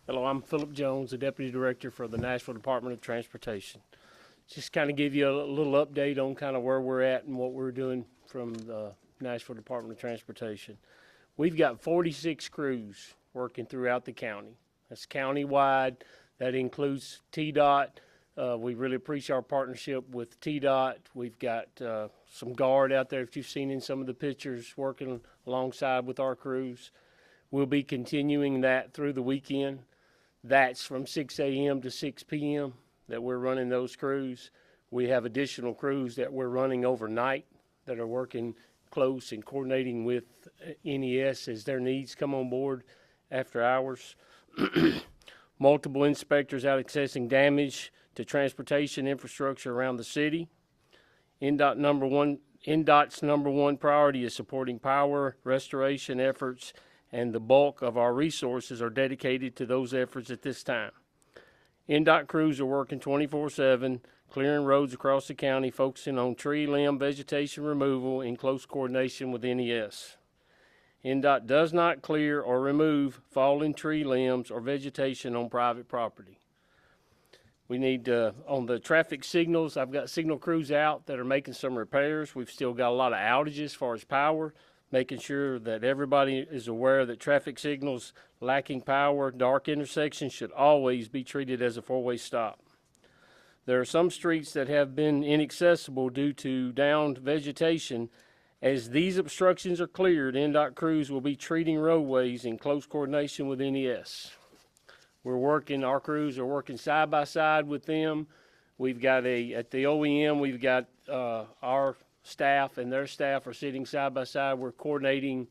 Hello, I'm Phillip Jones, the Deputy Director for the Nashville Department of Transportation. Just kind of give you a little update on kind of where we're at and what we're doing from the Nashville Department of Transportation. We've got 46 crews working throughout the county. That's county-wide. That includes TDOT. We really appreciate our partnership with TDOT. We've got some guard out there, if you've seen in some of the pictures, working alongside with our crews. We'll be continuing that through the weekend. That's from 6 a.m. to 6 p.m. that we're running those crews. We have additional crews that we're running overnight that are working close and coordinating with NES as their needs come on board after hours. Multiple inspectors out assessing damage to transportation infrastructure around the city. NDOT's number one priority is supporting power restoration efforts, and the bulk of our resources are dedicated to those efforts at this time. NDOT crews are working 24/7, clearing roads across the county, focusing on tree, limb, vegetation removal in close coordination with NES. NDOT does not clear or remove fallen tree limbs or vegetation on private property. We need, on the traffic signals, I've got signal crews out that are making some repairs. We've still got a lot of outages as far as power, making sure that everybody is aware that traffic signals lacking power, dark intersections should always be treated as a four-way stop. There are some streets that have been inaccessible due to downed vegetation. As these obstructions are cleared, NDOT crews will be treating roadways in close coordination with NES. Our crews are working side by side with them. We've got at the OEM, we've got our staff and their staff are sitting side by side. We're coordinating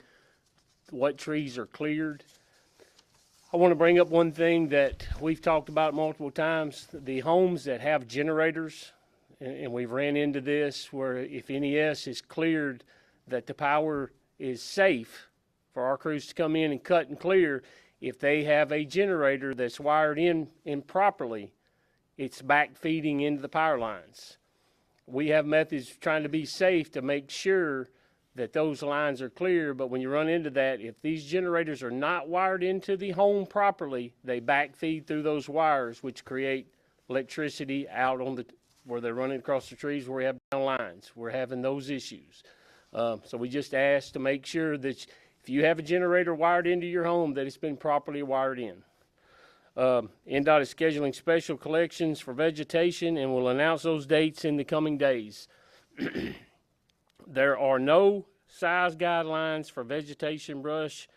what trees are cleared. I want to bring up one thing that we've talked about multiple times. The homes that have generators, and we've ran into this, where if NES is cleared that the power is safe for our crews to come in and cut and clear, if they have a generator that's wired in improperly, it's back feeding into the power lines. We have methods trying to be safe to make sure that those lines are clear, but when you run into that, if these generators are not wired into the home properly, they backfeed through those wires, which create electricity out on where they're running across the trees where we have down lines. We're having those issues. So we just ask to make sure that if you have a generator wired into your home, that it's been properly wired in. NDOT is scheduling special collections for vegetation and will announce those dates in the coming days. There are no size guidelines for vegetation brush,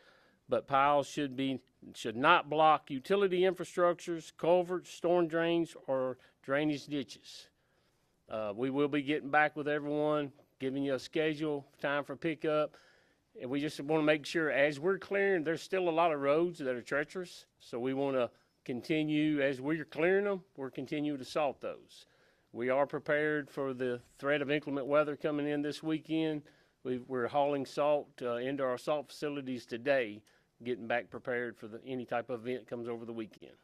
but piles should not block utility infrastructures, culverts, storm drains, or drainage ditches. We will be getting back with everyone, giving you a schedule, time for pickup. And we just want to make sure as we're clearing, there's still a lot of roads that are treacherous. So we want to continue, as we're clearing them, we're continuing to salt those. We are prepared for the threat of inclement weather coming in this weekend. We're hauling salt into our salt facilities today, getting back prepared for any type of event that comes over the weekend.